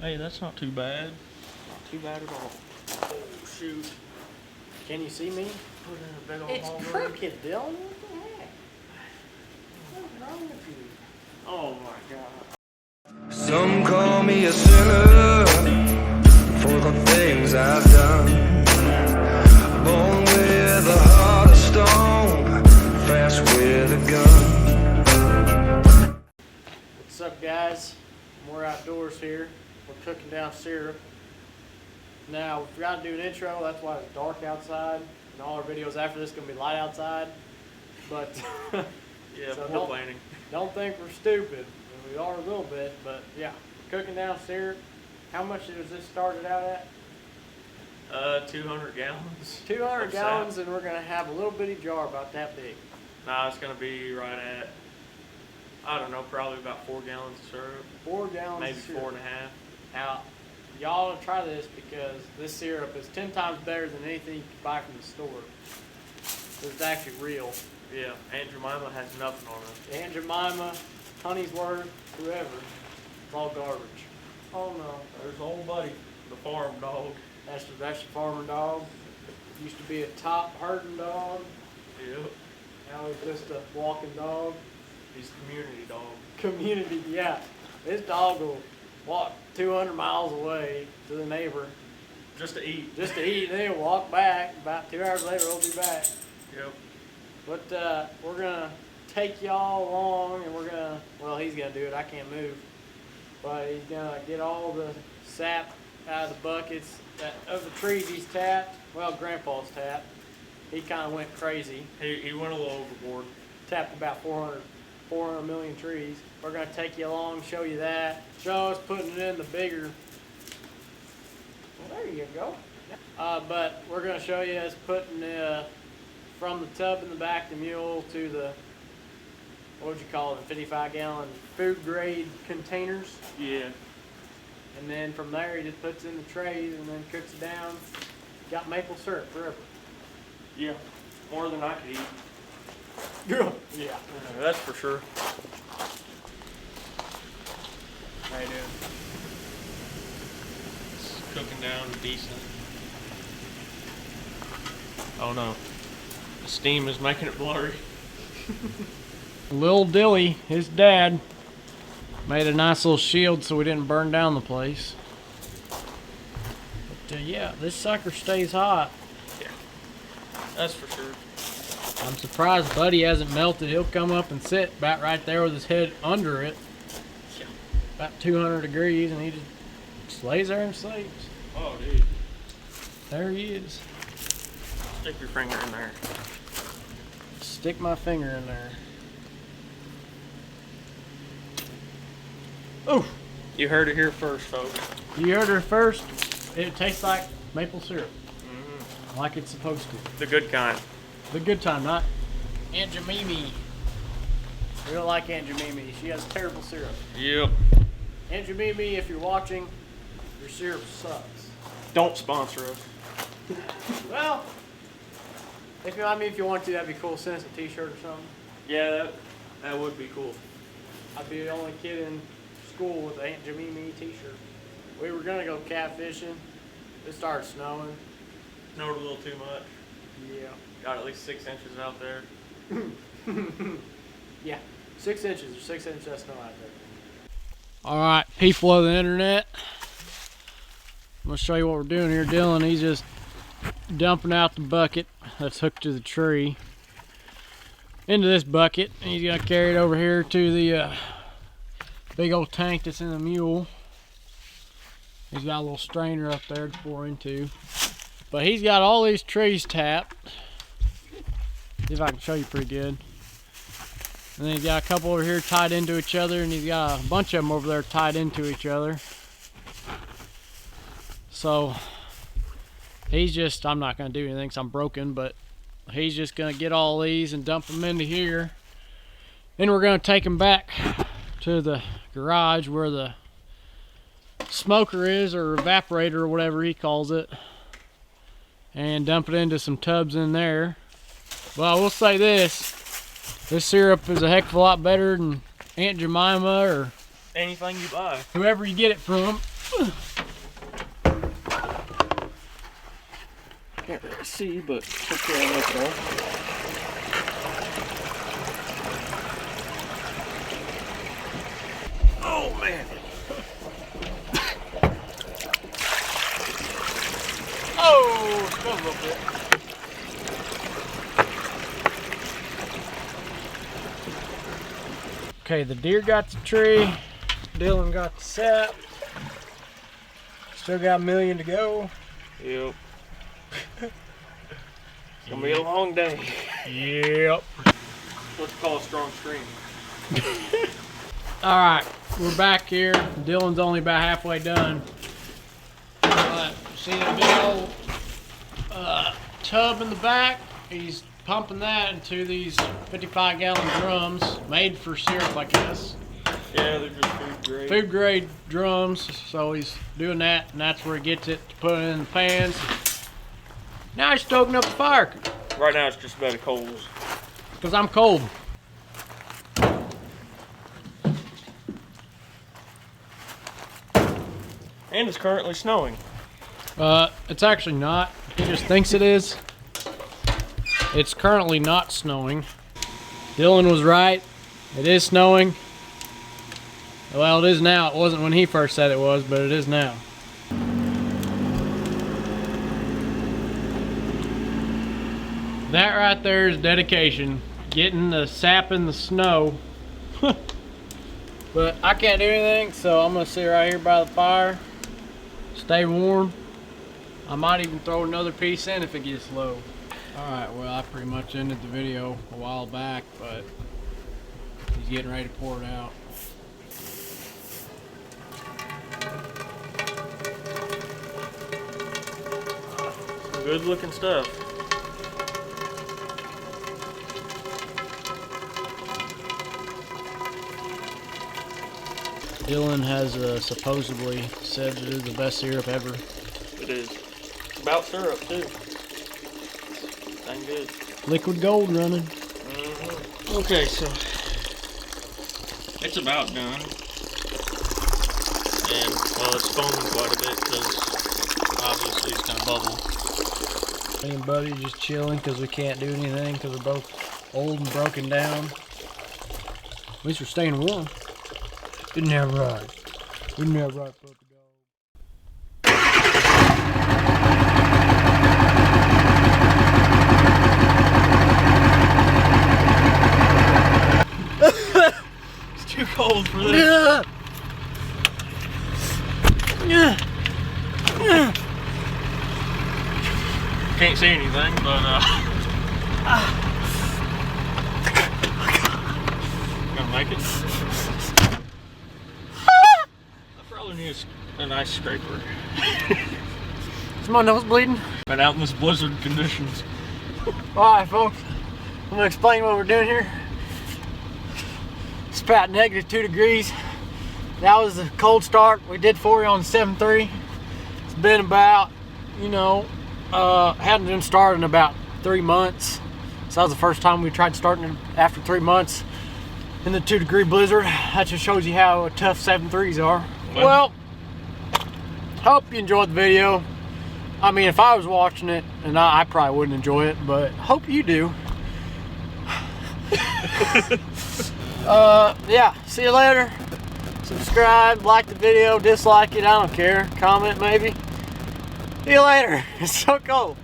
Hey, that's not too bad. Not too bad at all. Oh, shoot. Can you see me? Put in a big old It's hole. crooked, Dylan. What the heck? What's wrong with you? Oh my God. Some call me a sinner for the things I've done. Born with a heart of stone, fast with a gun. What's up, guys? We're outdoors here. We're cooking down syrup. Now, we forgot to do an intro. That's why it's dark outside. And all our videos after this are going to be light outside. But Yeah, So poor planning. don't think we're stupid. We are a little bit, but yeah. We're cooking down syrup. How much was this started out at? 200 gallons. 200 of gallons, sap. and we're going to have a little bitty jar about that big. Nah, it's gonna be right at, I don't know, probably about 4 gallons of syrup. 4 gallons Maybe of syrup. 4.5. Now, y'all try this because this syrup is 10 times better than anything you can buy from the store. It's actually real. Yeah, Aunt Jemima has nothing on it. Aunt Jemima, Honey's Word, whoever, it's all garbage. Oh no, There's old buddy, the farm dog. that's the farmer dog. Used to be a top herding dog. Yep. Now he's just a walking dog. He's a community dog. Community, yeah. This dog will walk 200 miles away to the neighbor Just to eat. just to eat, and then he'll walk back. About 2 hours later, he'll be back. Yep. But we're gonna take y'all along, and we're gonna, well, he's gonna do it. I can't move, but he's gonna get all the sap out of the buckets of the trees he's tapped. Well, Grandpa's tapped. He kind of went crazy. He went a little overboard. Tapped about 400 million trees. We're gonna take you along, show you that, show us putting it in the bigger. Well, there you go. But we're gonna show you us putting from the tub in the back, the mule, to the, what would you call it, 55-gallon food grade containers. Yeah. And then from there, he just puts it in the trays and then cooks it down. Got maple syrup forever. Yeah. More than I could eat. Yeah. That's for sure. How you doing? It's cooking down decent. Oh no. The steam is making it blurry. Lil Dilly, his dad, made a nice little shield so we didn't burn down the place. But yeah, this sucker stays hot. That's for sure. I'm surprised Buddy hasn't melted. He'll come up and sit about right there with his head under it. Yeah. About 200 degrees, and he just lays there and sleeps. Oh, dude. There he is. Stick your finger in there. Stick my finger in there. Oh, You heard it here first, folks. you heard her first. It tastes like maple syrup, like it's supposed to. The good kind. The good time, not Aunt Jamimi. We don't like Aunt Jamimi. She has terrible syrup. Yep. Aunt Jamimi, if you're watching, your syrup sucks. Don't sponsor us. Well, if you want to, that'd be cool. Send us a t-shirt or something. Yeah, that would be cool. I'd be the only kid in school with an Aunt Jamimi t-shirt. We were gonna go catfishing. It started snowing. Snowed a little too much. Yeah. Got at least 6 inches out there. Yeah, 6 inches or 6 inches of snow out there. All right, people of the internet. I'm gonna show you what we're doing here. Dylan, he's just dumping out the bucket that's hooked to the tree into this bucket, and he's gonna carry it over here to the big old tank that's in the mule. He's got a little strainer up there to pour into, but he's got all these trees tapped. See if I can show you pretty good. And then he's got a couple over here tied into each other, and he's got a bunch of them over there tied into each other. So he's just, I'm not going to do anything because I'm broken, but he's just going to get all these and dump them into here. Then we're going to take them back to the garage where the smoker is, or evaporator, or whatever he calls it, and dump it into some tubs in there. Well, I will say this syrup is a heck of a lot better than Aunt Jemima or anything you buy. Whoever you get it from. Can't really see, but hopefully I'll make it all. Oh man. Oh, it smells a little bit. Okay, the deer got the tree. Dylan got the sap. Still got a million to go. Yep. It's gonna be a long day. Yep. What's called a strong stream. Alright, we're back here. Dylan's only about halfway done. But see the big old tub in the back? He's pumping that into these 55-gallon drums, made for syrup, I guess. Yeah, they're just food grade. Food grade drums, so he's doing that, and that's where he gets it to put it in the pans. Now he's stoking up the fire, Right now it's just about coals. because I'm cold. And it's currently snowing. It's actually not. He just thinks it is. It's currently not snowing. Dylan was right. It is snowing. Well, it is now. It wasn't when he first said it was, but it is now. That right there is dedication. Getting the sap in the snow. But I can't do anything, so I'm gonna sit right here by the fire. Stay warm. I might even throw another piece in if it gets low. Alright, well, I pretty much ended the video a while back, but he's getting ready to pour it out. Good looking stuff. Dylan has supposedly said it is the best syrup ever. It is. It's about syrup too. Dang good. Liquid gold running. Okay, so it's about done. And well, it's foaming quite a bit because obviously it's gonna bubble. Me and Buddy just chilling because we can't do anything because we're both old and broken down. At least we're staying warm. Isn't that right? Isn't that right, puppy dog? It's too cold for this. Can't see anything, but gonna make it. I probably need a nice scraper. Is my nose bleeding? Been out in this blizzard conditions. Alright, folks. I'm gonna explain what we're doing here. It's about -2 degrees. That was the cold start. We did 40 on 7.3. It's been about, you know, hadn't been started in about 3 months. So that was the first time we tried starting it after 3 months in the 2-degree blizzard. That just shows you how tough 7.3s are. Well, hope you enjoyed the video. I mean, if I was watching it, and I probably wouldn't enjoy it, but hope you do. Yeah, see you later. Subscribe, like the video, dislike it, I don't care. Comment maybe. See you later. It's so cold.